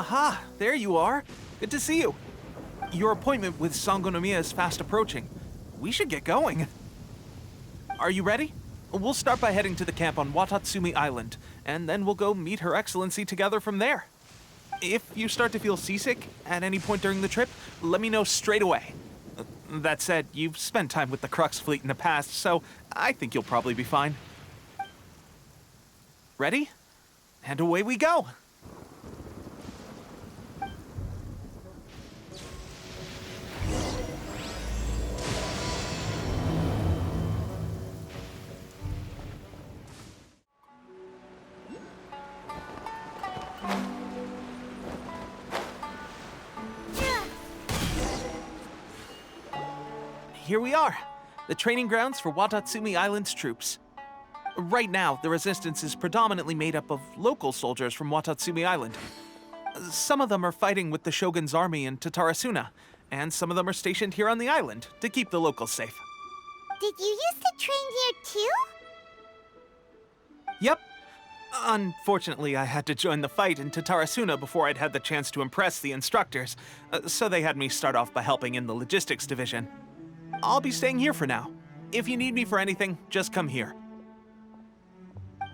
Aha, there you are. Good to see you. Your appointment with Sangonomiya is fast approaching. We should get going. Are you ready? We'll start by heading to the camp on Watatsumi Island, and then we'll go meet Her Excellency together from there. If you start to feel seasick at any point during the trip, let me know straight away. That said, you've spent time with the Crux fleet in the past, so I think you'll probably be fine. Ready? And away we go! Here we are, the training grounds for Watatsumi Island's troops. Right now, the resistance is predominantly made up of local soldiers from Watatsumi Island. Some of them are fighting with the Shogun's army in Tatarasuna, and some of them are stationed here on the island to keep the locals safe. Did you used to train here too? Yep. Unfortunately, I had to join the fight in Tatarasuna before I'd had the chance to impress the instructors, so they had me start off by helping in the logistics division. I'll be staying here for now. If you need me for anything, just come here.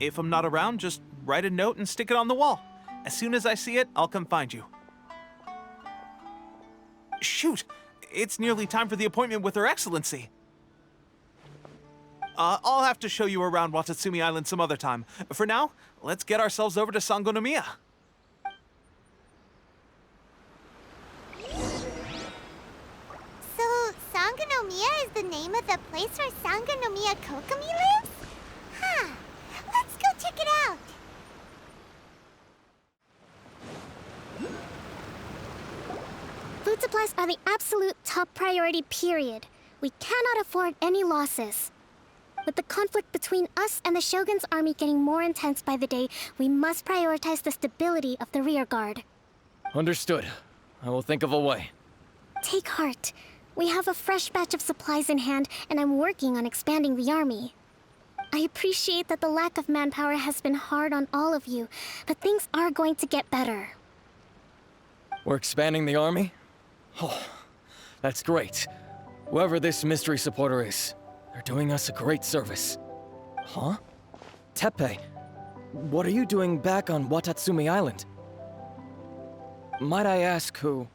If I'm not around, just write a note and stick it on the wall. As soon as I see it, I'll come find you. Shoot! It's nearly time for the appointment with Her Excellency. I'll have to show you around Watatsumi Island some other time. For now, let's get ourselves over to Sangonomiya. Sangonomiya is the name of the place where Sangonomiya Kokomi lives? Huh. Let's go check it out. Food supplies are the absolute top priority, period. We cannot afford any losses. With the conflict between us and the Shogun's army getting more intense by the day, we must prioritize the stability of the rear guard. Understood. I will think of a way. Take heart. We have a fresh batch of supplies in hand, and I'm working on expanding the army. I appreciate that the lack of manpower has been hard on all of you, but things are going to get better. We're expanding the army? Oh, that's great. Whoever this mystery supporter is, they're doing us a great service. Huh? Teppei, what are you doing back on Watatsumi Island? Might I ask who?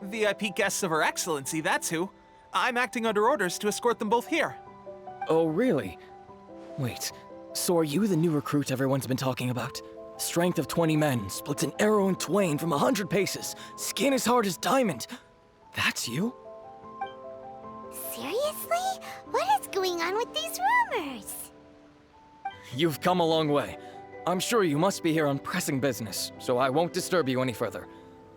VIP guests of Her Excellency, that's who. I'm acting under orders to escort them both here. Oh, really? Wait, so are you the new recruit everyone's been talking about? Strength of 20 men, splits an arrow in twain from 100 paces, skin as hard as diamond. That's you? Seriously? What is going on with these rumors? You've come a long way. I'm sure you must be here on pressing business, so I won't disturb you any further.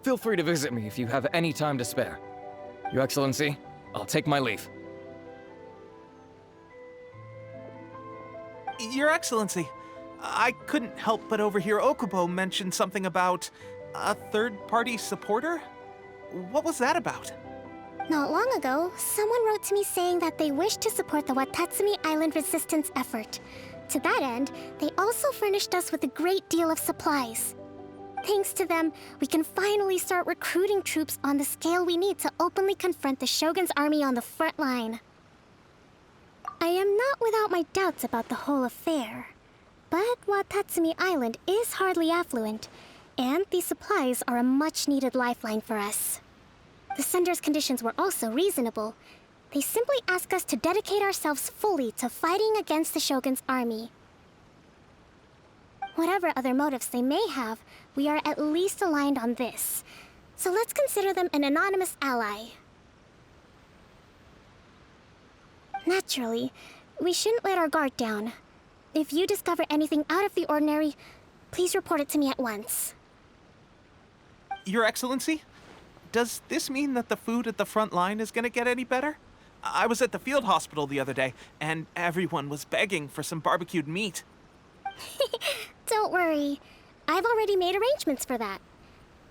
Feel free to visit me if you have any time to spare. Your Excellency, I'll take my leave. Your Excellency, I couldn't help but overhear Okubo mention something about a third-party supporter? What was that about? Not long ago, someone wrote to me saying that they wish to support the Watatsumi Island resistance effort. To that end, they also furnished us with a great deal of supplies. Thanks to them, we can finally start recruiting troops on the scale we need to openly confront the Shogun's army on the front line. I am not without my doubts about the whole affair, but Watatsumi Island is hardly affluent, and these supplies are a much-needed lifeline for us. The sender's conditions were also reasonable. They simply ask us to dedicate ourselves fully to fighting against the Shogun's army. Whatever other motives they may have, we are at least aligned on this. So let's consider them an anonymous ally. Naturally, we shouldn't let our guard down. If you discover anything out of the ordinary, please report it to me at once. Your Excellency, does this mean that the food at the front line is gonna get any better? I was at the field hospital the other day, and everyone was begging for some barbecued meat. Don't worry. I've already made arrangements for that.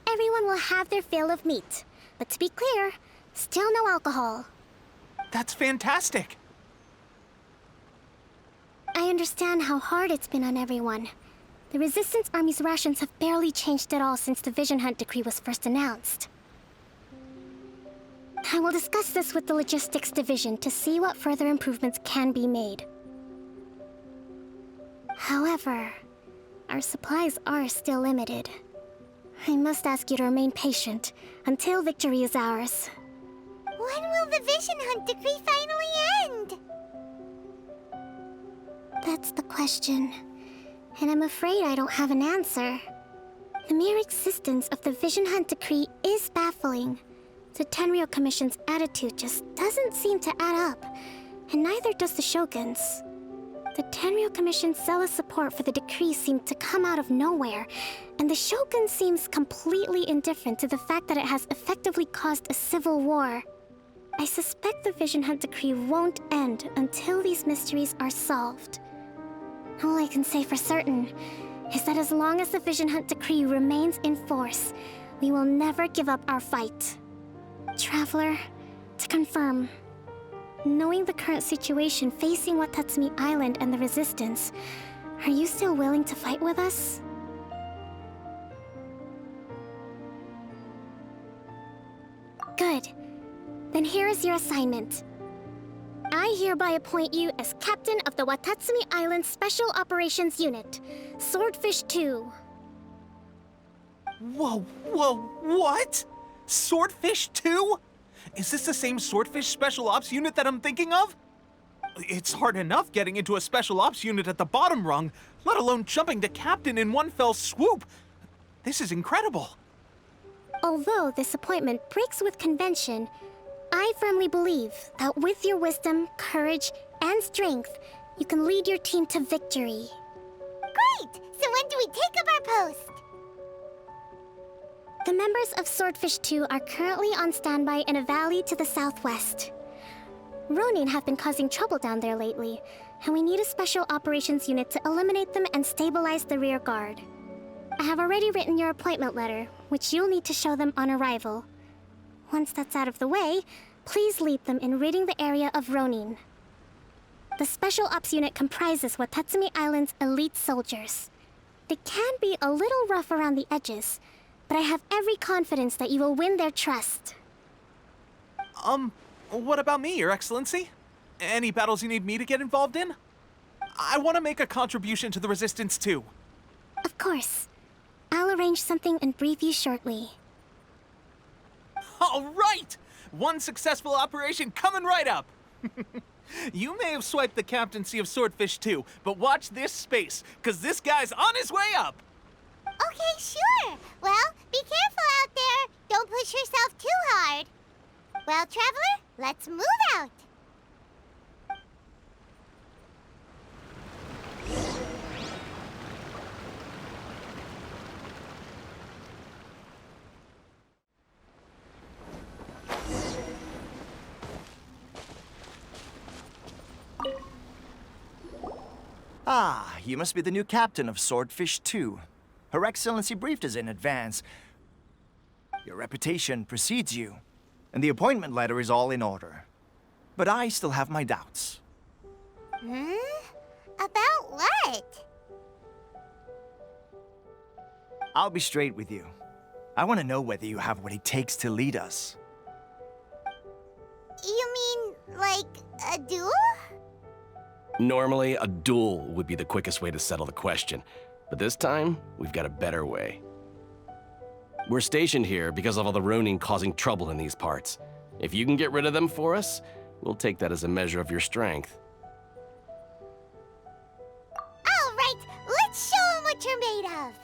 Everyone will have their fill of meat. But to be clear, still no alcohol. That's fantastic! I understand how hard it's been on everyone. The Resistance Army's rations have barely changed at all since the Vision Hunt decree was first announced. I will discuss this with the Logistics Division to see what further improvements can be made. However, our supplies are still limited. I must ask you to remain patient until victory is ours. When will the Vision Hunt decree finally end? That's the question. And I'm afraid I don't have an answer. The mere existence of the Vision Hunt decree is baffling. The Tenryou Commission's attitude just doesn't seem to add up, and neither does the Shogun's. The Tenryou Commission's zealous support for the decree seemed to come out of nowhere, and the Shogun seems completely indifferent to the fact that it has effectively caused a civil war. I suspect the Vision Hunt decree won't end until these mysteries are solved. All I can say for certain is that as long as the Vision Hunt decree remains in force, we will never give up our fight. Traveler, to confirm, knowing the current situation facing Watatsumi Island and the Resistance, are you still willing to fight with us? Good. Then here is your assignment. I hereby appoint you as Captain of the Watatsumi Island Special Operations Unit, Swordfish 2. Whoa, what? Swordfish 2? Is this the same Swordfish Special Ops unit that I'm thinking of? It's hard enough getting into a Special Ops unit at the bottom rung, let alone jumping to Captain in one fell swoop. This is incredible. Although this appointment breaks with convention, I firmly believe that with your wisdom, courage, and strength, you can lead your team to victory. Great! So when do we take up our post? The members of Swordfish 2 are currently on standby in a valley to the southwest. Ronin have been causing trouble down there lately, and we need a special operations unit to eliminate them and stabilize the rear guard. I have already written your appointment letter, which you'll need to show them on arrival. Once that's out of the way, please lead them in ridding the area of Ronin. The Special Ops unit comprises Watatsumi Island's elite soldiers. They can be a little rough around the edges, but I have every confidence that you will win their trust. What about me, Your Excellency? Any battles you need me to get involved in? I want to make a contribution to the Resistance too. Of course. I'll arrange something and brief you shortly. All right! One successful operation coming right up! You may have swiped the captaincy of Swordfish 2, but watch this space, because this guy's on his way up! Okay, sure. Well, be careful out there. Don't push yourself too hard. Well, Traveler, let's move out. Ah, you must be the new captain of Swordfish 2. Her Excellency briefed us in advance. Your reputation precedes you, and the appointment letter is all in order. But I still have my doubts. About what? I'll be straight with you. I want to know whether you have what it takes to lead us. You mean, like, a duel? Normally, a duel would be the quickest way to settle the question, but this time, we've got a better way. We're stationed here because of all the Ronin causing trouble in these parts. If you can get rid of them for us, we'll take that as a measure of your strength. All right, let's show 'em what you're made of.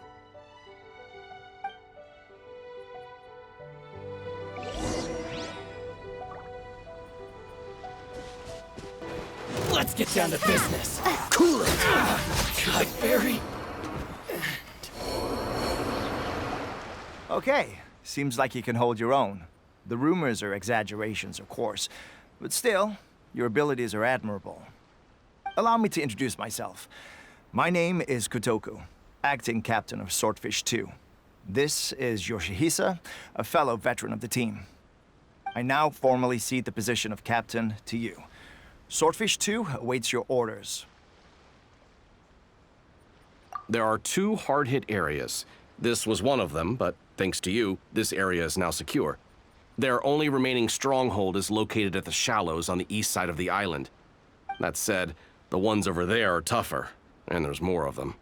Let's get down to business. Cool it. God, Barry. Okay, seems like you can hold your own. The rumors are exaggerations, of course, but still, your abilities are admirable. Allow me to introduce myself. My name is Kotoku, acting captain of Swordfish 2. This is Yoshihisa, a fellow veteran of the team. I now formally cede the position of captain to you. Swordfish 2 awaits your orders. There are two hard-hit areas. This was one of them, but thanks to you, this area is now secure. Their only remaining stronghold is located at the shallows on the east side of the island. That said, the ones over there are tougher, and there's more of them.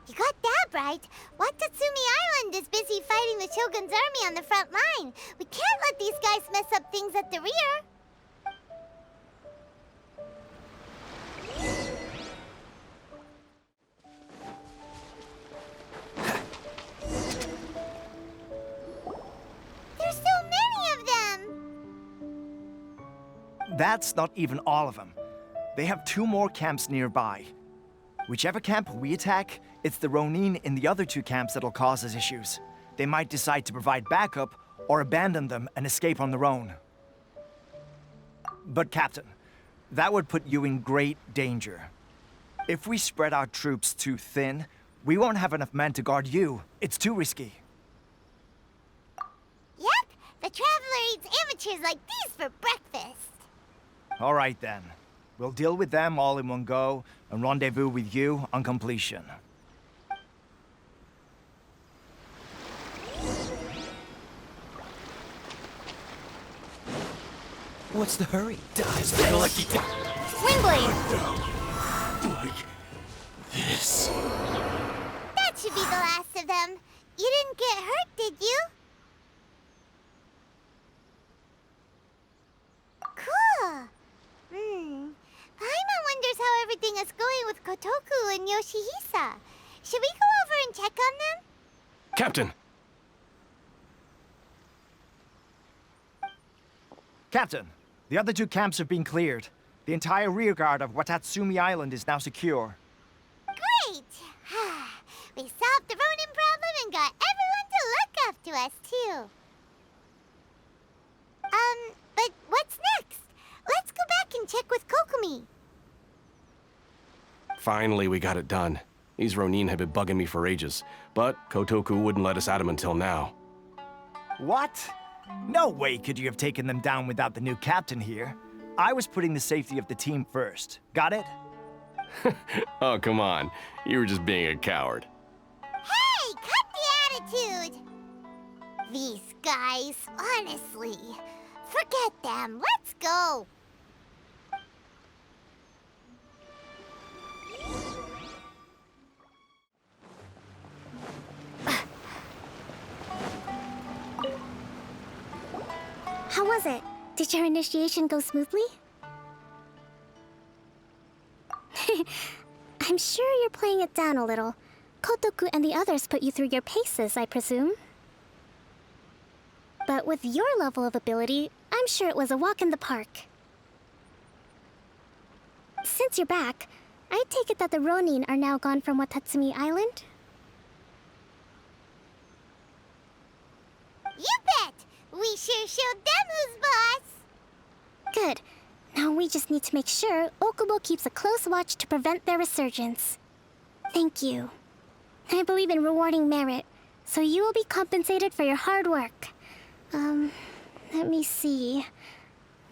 You got that right. Watatsumi Island is busy fighting the Shogun's army on the front line. We can't let these guys mess up things at the rear. There's so many of them! That's not even all of them. They have 2 more camps nearby. Whichever camp we attack, it's the Ronin in the other 2 camps that'll cause us issues. They might decide to provide backup or abandon them and escape on their own. But Captain, that would put you in great danger. If we spread our troops too thin, we won't have enough men to guard you. It's too risky. Yep, the Traveler eats amateurs like these for breakfast. All right then. We'll deal with them all in one go and rendezvous with you on completion. What's the hurry? Dies lucky. Windblade! Like this. That should be the last of them. You didn't get hurt, did you? Cool. Paimon wonders how everything is going with Kotoku and Yoshihisa. Should we go over and check on them? Captain! Captain, the other 2 camps have been cleared. The entire rearguard of Watatsumi Island is now secure. Great! We solved the Ronin problem and got everyone to look up to us, too. But what's next? Let's go back and check with Kokumi. Finally, we got it done. These Ronin have been bugging me for ages, but Kotoku wouldn't let us at them until now. What? No way could you have taken them down without the new captain here. I was putting the safety of the team first. Got it? Oh, come on. You were just being a coward. Hey, cut the attitude! These guys, honestly. Forget them. Let's go. How was it? Did your initiation go smoothly? I'm sure you're playing it down a little. Kotoku and the others put you through your paces, I presume. But with your level of ability, I'm sure it was a walk in the park. Since you're back, I take it that the Ronin are now gone from Watatsumi Island? You bet! We sure showed them who's boss! Good. Now we just need to make sure Okubo keeps a close watch to prevent their resurgence. Thank you. I believe in rewarding merit, so you will be compensated for your hard work. Let me see.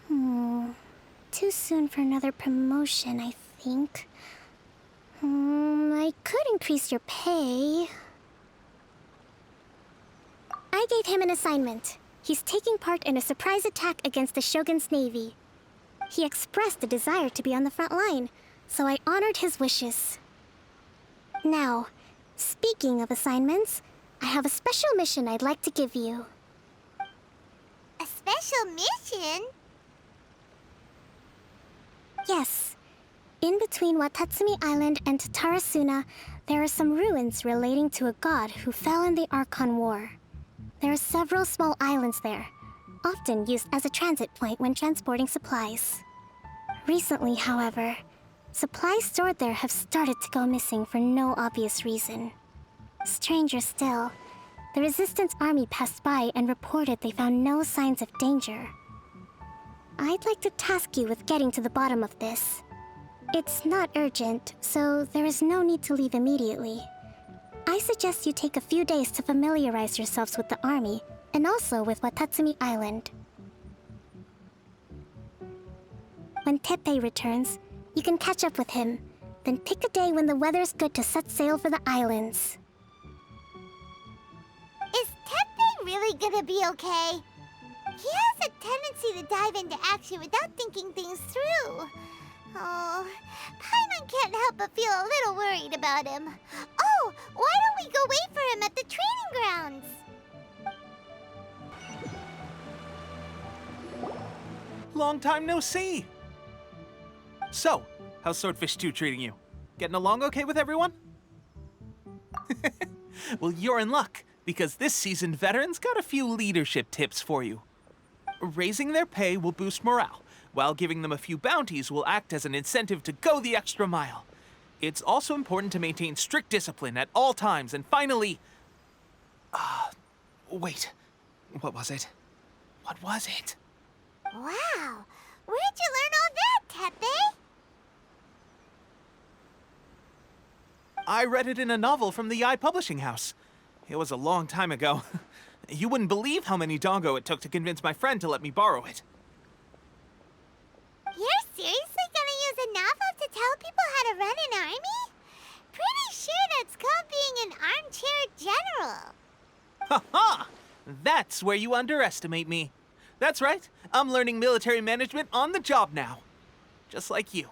Too soon for another promotion, I think. I could increase your pay. I gave him an assignment. He's taking part in a surprise attack against the Shogun's navy. He expressed a desire to be on the front line, so I honored his wishes. Now, speaking of assignments, I have a special mission I'd like to give you. A special mission? Yes. In between Watatsumi Island and Tatarasuna, there are some ruins relating to a god who fell in the Archon War. There are several small islands there, often used as a transit point when transporting supplies. Recently, however, supplies stored there have started to go missing for no obvious reason. Stranger still, the Resistance army passed by and reported they found no signs of danger. I'd like to task you with getting to the bottom of this. It's not urgent, so there is no need to leave immediately. I suggest you take a few days to familiarize yourselves with the army, and also with Watatsumi Island. When Teppei returns, you can catch up with him. Then pick a day when the weather's good to set sail for the islands. Is Teppei really gonna be okay? He has a tendency to dive into action without thinking things through. Oh, Paimon can't help but feel a little worried about him. Oh, why don't we go wait for him at the training grounds? Long time no see. So, how's Swordfish 2 treating you? Getting along okay with everyone? Well, you're in luck, because this seasoned veteran's got a few leadership tips for you. Raising their pay will boost morale, while giving them a few bounties will act as an incentive to go the extra mile. It's also important to maintain strict discipline at all times, and finally... wait. What was it? What was it? Wow, where'd you learn all that, Teppei? I read it in a novel from the Yae Publishing House. It was a long time ago. You wouldn't believe how many dongo it took to convince my friend to let me borrow it. You're seriously gonna use a novel to tell people how to run an army? Pretty sure that's called being an armchair general. Ha ha! That's where you underestimate me. That's right, I'm learning military management on the job now. Just like you.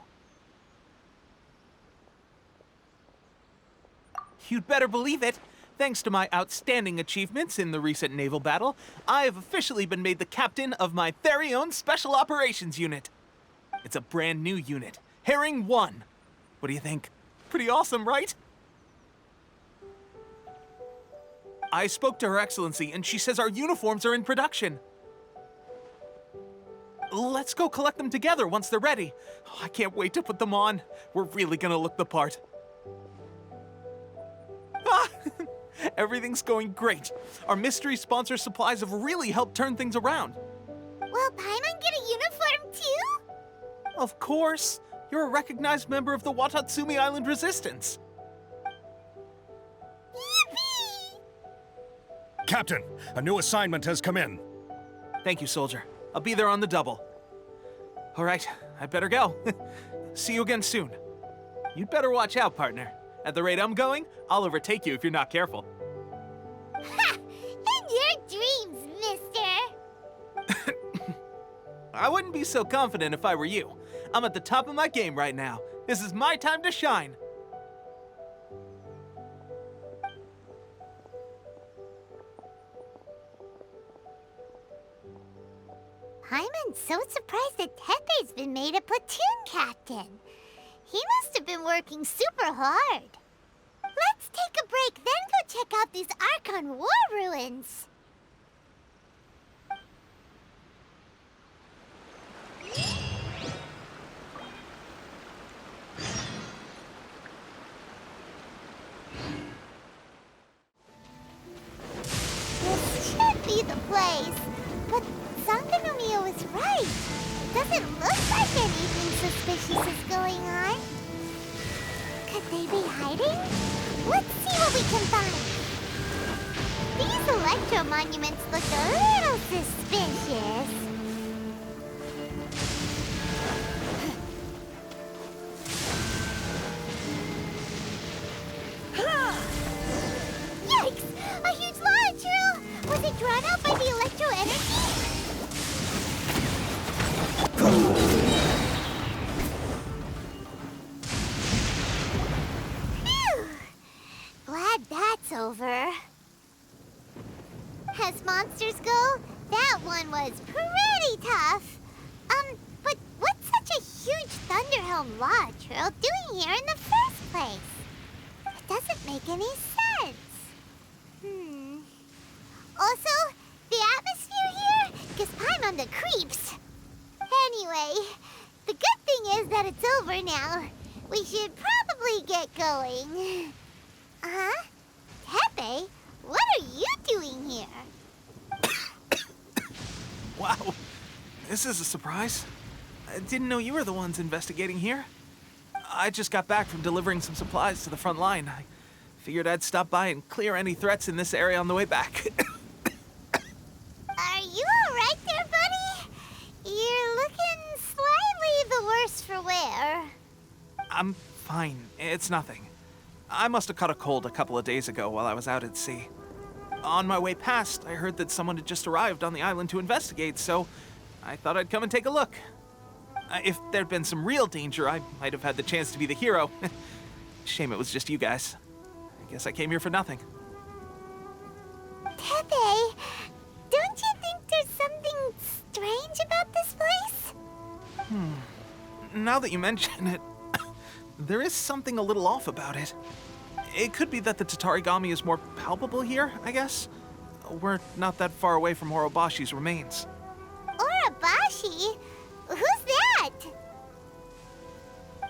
You'd better believe it. Thanks to my outstanding achievements in the recent naval battle, I have officially been made the captain of my very own Special Operations Unit. It's a brand new unit, Herring 1. What do you think? Pretty awesome, right? I spoke to Her Excellency, and she says our uniforms are in production. Let's go collect them together once they're ready. I can't wait to put them on. We're really gonna look the part. Ah! Everything's going great. Our mystery sponsor supplies have really helped turn things around. Will Paimon get a uniform too? Of course. You're a recognized member of the Watatsumi Island Resistance. Yippee! Captain, a new assignment has come in. Thank you, soldier. I'll be there on the double. All right, I better go. See you again soon. You'd better watch out, partner. At the rate I'm going, I'll overtake you if you're not careful. Ha! In your dreams, mister! I wouldn't be so confident if I were you. I'm at the top of my game right now. This is my time to shine. Paimon's so surprised that Teppei's been made a platoon captain. He must have been working super hard. Let's take a break, then go check out these Archon War ruins. This should be the place. But Sangonomiya was right. Doesn't look like anything suspicious is going on. Could they be hiding? Let's see what we can find. These electro monuments look a little suspicious. Yikes! A huge lava trail! Was it drawn out by the electro energy? Phew! Glad that's over. As monsters go, that one was pretty tough. But what's such a huge Thunderhelm lava trail doing here in the first place? It doesn't make any sense. Also, the atmosphere here gives Paimon the creeps. Anyway, the good thing is that it's over now. We should probably get going. Huh? Teppei, what are you doing here? Wow, this is a surprise. I didn't know you were the ones investigating here. I just got back from delivering some supplies to the front line. I figured I'd stop by and clear any threats in this area on the way back. Are you alright there, buddy? You're looking slightly the worse for wear. I'm fine. It's nothing. I must have caught a cold a couple of days ago while I was out at sea. On my way past, I heard that someone had just arrived on the island to investigate, so I thought I'd come and take a look. If there'd been some real danger, I might have had the chance to be the hero. Shame it was just you guys. I guess I came here for nothing. Pepe, don't you think there's something strange about this place? Now that you mention it, there is something a little off about it. It could be that the Tatarigami is more palpable here, I guess. We're not that far away from Orobashi's remains. Orobashi? Who's that?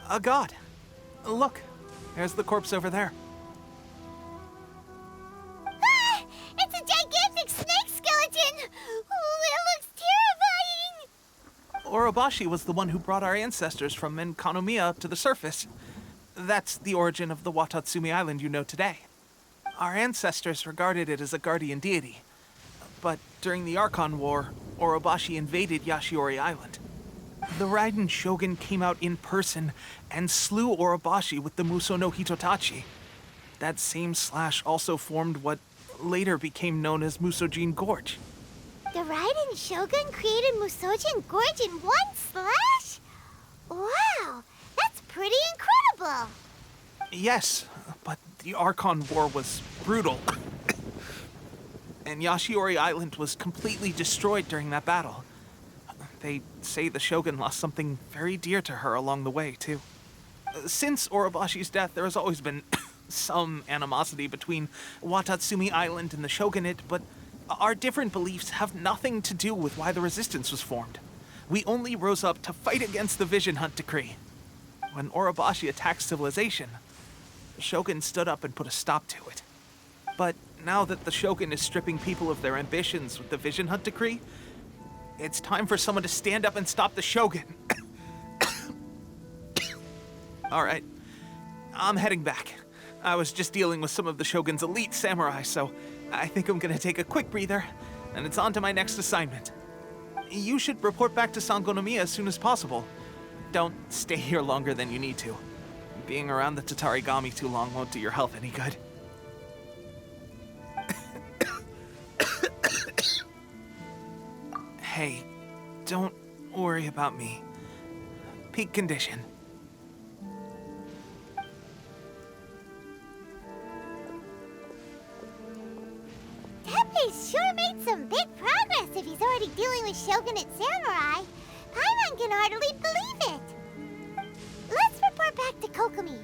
A god. Look, there's the corpse over there. Ah! It's a gigantic snake skeleton! Oh, it looks terrifying! Orobashi was the one who brought our ancestors from Enkanomiya to the surface. That's the origin of the Watatsumi Island you know today. Our ancestors regarded it as a guardian deity. But during the Archon War, Orobashi invaded Yashiori Island. The Raiden Shogun came out in person and slew Orobashi with the Muso no Hitotachi. That same slash also formed what later became known as Musojin Gorge. The Raiden Shogun created Musojin Gorge in one slash? Wow, that's pretty incredible! Yes, but the Archon War was brutal. And Yashiori Island was completely destroyed during that battle. They say the Shogun lost something very dear to her along the way, too. Since Orobashi's death, there has always been some animosity between Watatsumi Island and the Shogunate, but our different beliefs have nothing to do with why the resistance was formed. We only rose up to fight against the Vision Hunt Decree. When Orobashi attacked civilization, the Shogun stood up and put a stop to it. But now that the Shogun is stripping people of their ambitions with the Vision Hunt Decree, it's time for someone to stand up and stop the Shogun. All right, I'm heading back. I was just dealing with some of the Shogun's elite samurai, so I think I'm gonna take a quick breather, and it's on to my next assignment. You should report back to Sangonomiya as soon as possible. Don't stay here longer than you need to. Being around the Tatarigami too long won't do your health any good. Hey, don't worry about me. Peak condition. Tepe's sure made some big progress if he's already dealing with Shogunate samurai. Paimon can hardly believe it. Let's report back to Kokomi.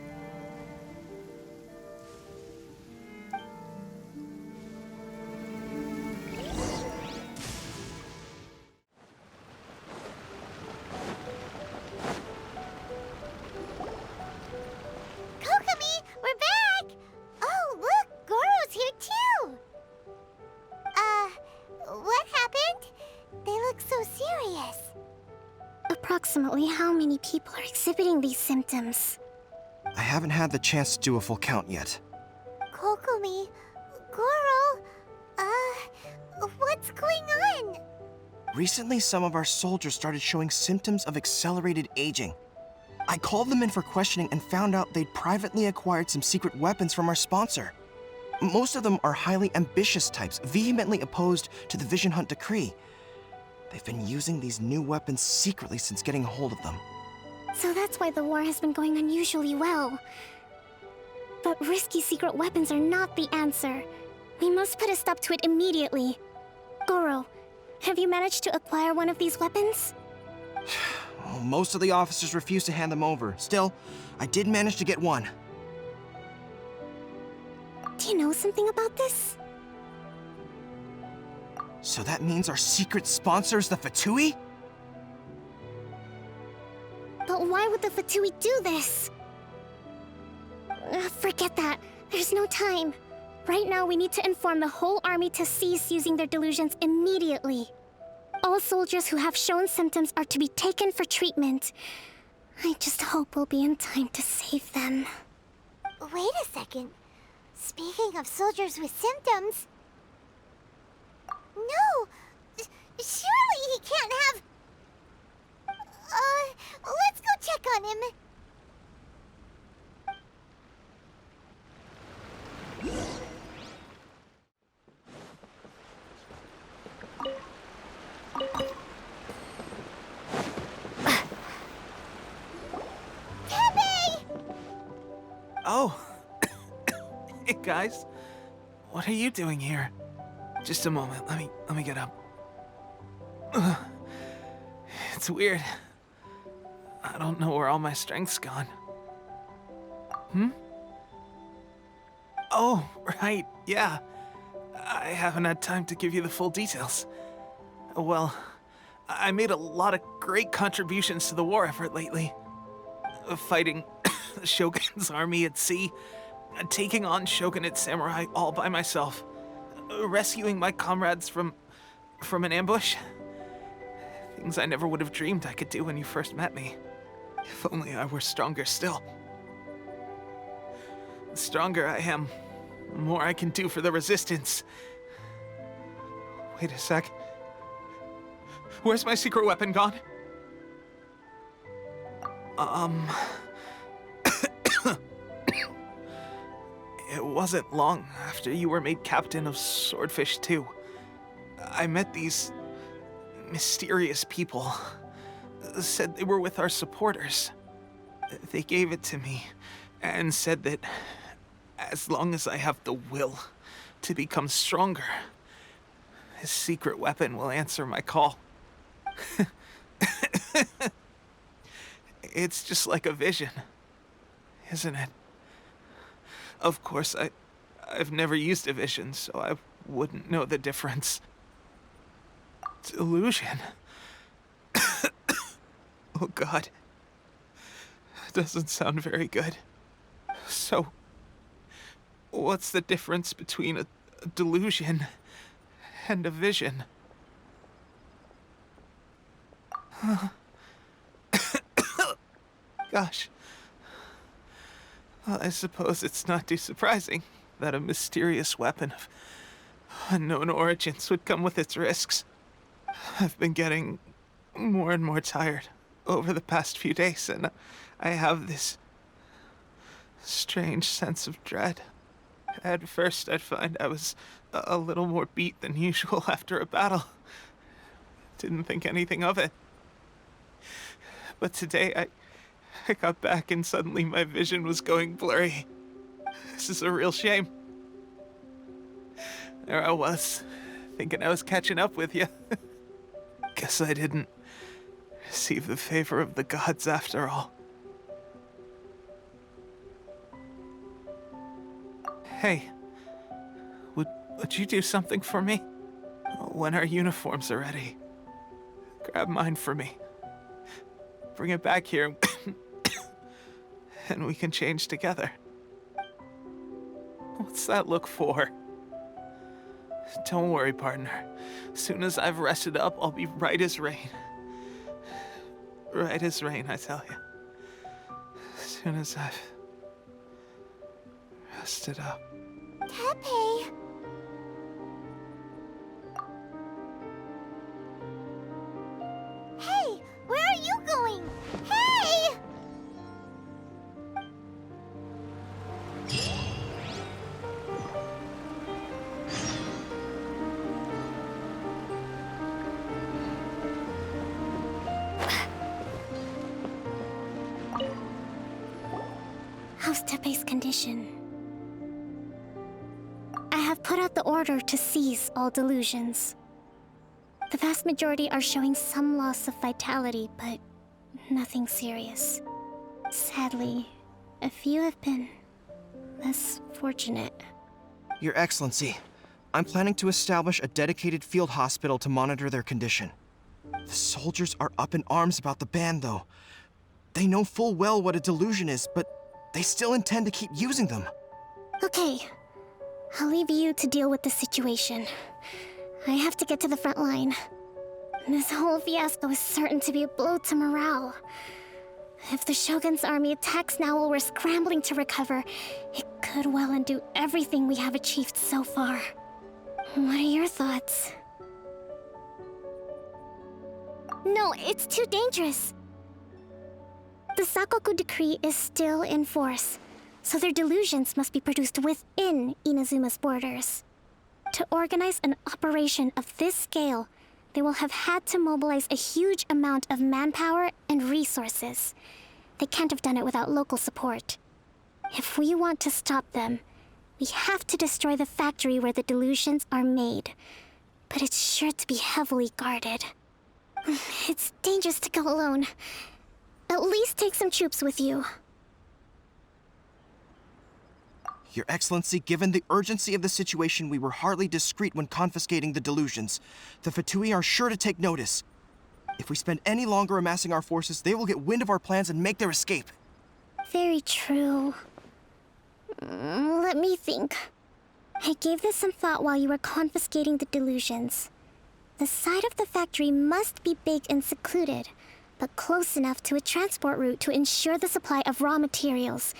Kokomi, we're back! Oh, look, Goro's here too! What happened? They look so serious. Approximately how many people are exhibiting these symptoms? I haven't had the chance to do a full count yet. Kokomi, Goro, what's going on? Recently, some of our soldiers started showing symptoms of accelerated aging. I called them in for questioning and found out they'd privately acquired some secret weapons from our sponsor. Most of them are highly ambitious types, vehemently opposed to the Vision Hunt Decree. They've been using these new weapons secretly since getting a hold of them. So that's why the war has been going unusually well. But risky secret weapons are not the answer. We must put a stop to it immediately. Goro, have you managed to acquire one of these weapons? Well, most of the officers refuse to hand them over. Still, I did manage to get one. Do you know something about this? So that means our secret sponsor is the Fatui? But why would the Fatui do this? Forget that. There's no time. Right now, we need to inform the whole army to cease using their delusions immediately. All soldiers who have shown symptoms are to be taken for treatment. I just hope we'll be in time to save them. Wait a second. Speaking of soldiers with symptoms... No! Surely he can't have... Let's go check on him. guys. What are you doing here? Just a moment. Let me get up. Ugh. It's weird. I don't know where all my strength's gone. Oh, right, yeah. I haven't had time to give you the full details. Well, I made a lot of great contributions to the war effort lately. Fighting the Shogun's army at sea, taking on Shogunate samurai all by myself, rescuing my comrades from an ambush. Things I never would have dreamed I could do when you first met me. If only I were stronger still. The stronger I am, the more I can do for the Resistance. Wait a sec. Where's my secret weapon gone? It wasn't long after you were made captain of Swordfish 2. I met these mysterious people. Said they were with our supporters. They gave it to me and said that as long as I have the will to become stronger, his secret weapon will answer my call. It's just like a vision, isn't it? Of course, I've never used a vision, so I wouldn't know the difference. Delusion. Oh God. Doesn't sound very good. So, what's the difference between a delusion and a vision? Gosh. Well, I suppose it's not too surprising that a mysterious weapon of unknown origins would come with its risks. I've been getting more and more tired over the past few days, and I have this strange sense of dread. At first, I'd find I was a little more beat than usual after a battle. Didn't think anything of it. But today, I got back and suddenly my vision was going blurry. This is a real shame. There I was, thinking I was catching up with you. Guess I didn't receive the favor of the gods after all. Hey, would you do something for me? When our uniforms are ready, grab mine for me. Bring it back here, and we can change together. What's that look for? Don't worry, partner. As soon as I've rested up, I'll be right as rain. Right as rain, I tell you. As soon as I've rested up. Tepe! Hey! Where are you going? Hey! How's Tepe's condition? I have put out the order to seize all delusions. The vast majority are showing some loss of vitality, but nothing serious. Sadly, a few have been less fortunate. Your Excellency, I'm planning to establish a dedicated field hospital to monitor their condition. The soldiers are up in arms about the ban, though. They know full well what a delusion is, but they still intend to keep using them. Okay, I'll leave you to deal with the situation. I have to get to the front line. This whole fiasco is certain to be a blow to morale. If the Shogun's army attacks now while we're scrambling to recover, it could well undo everything we have achieved so far. What are your thoughts? No, it's too dangerous. The Sakoku decree is still in force, so their delusions must be produced within Inazuma's borders. To organize an operation of this scale, they will have had to mobilize a huge amount of manpower and resources. They can't have done it without local support. If we want to stop them, We have to destroy the factory where the delusions are made. But it's sure to be heavily guarded. It's dangerous to go alone. At least take some troops with you. Your Excellency, given the urgency of the situation, we were hardly discreet when confiscating the delusions. The Fatui are sure to take notice. If we spend any longer amassing our forces, they will get wind of our plans and make their escape. Very true. Let me think. I gave this some thought while you were confiscating the delusions. The side of the factory must be big and secluded, but close enough to a transport route to ensure the supply of raw materials.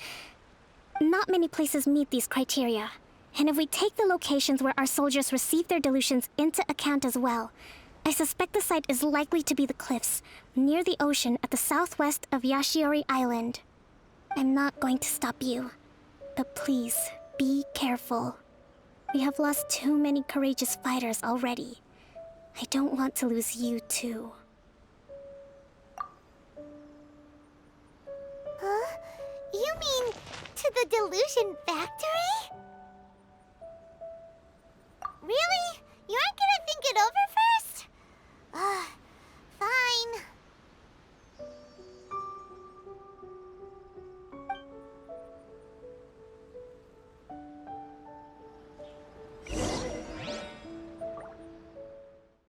Not many places meet these criteria, and if we take the locations where our soldiers receive their delusions into account as well, I suspect the site is likely to be the cliffs, near the ocean at the southwest of Yashiori Island. I'm not going to stop you, but please, be careful. We have lost too many courageous fighters already. I don't want to lose you too. Huh? You mean to the delusion factory? Really?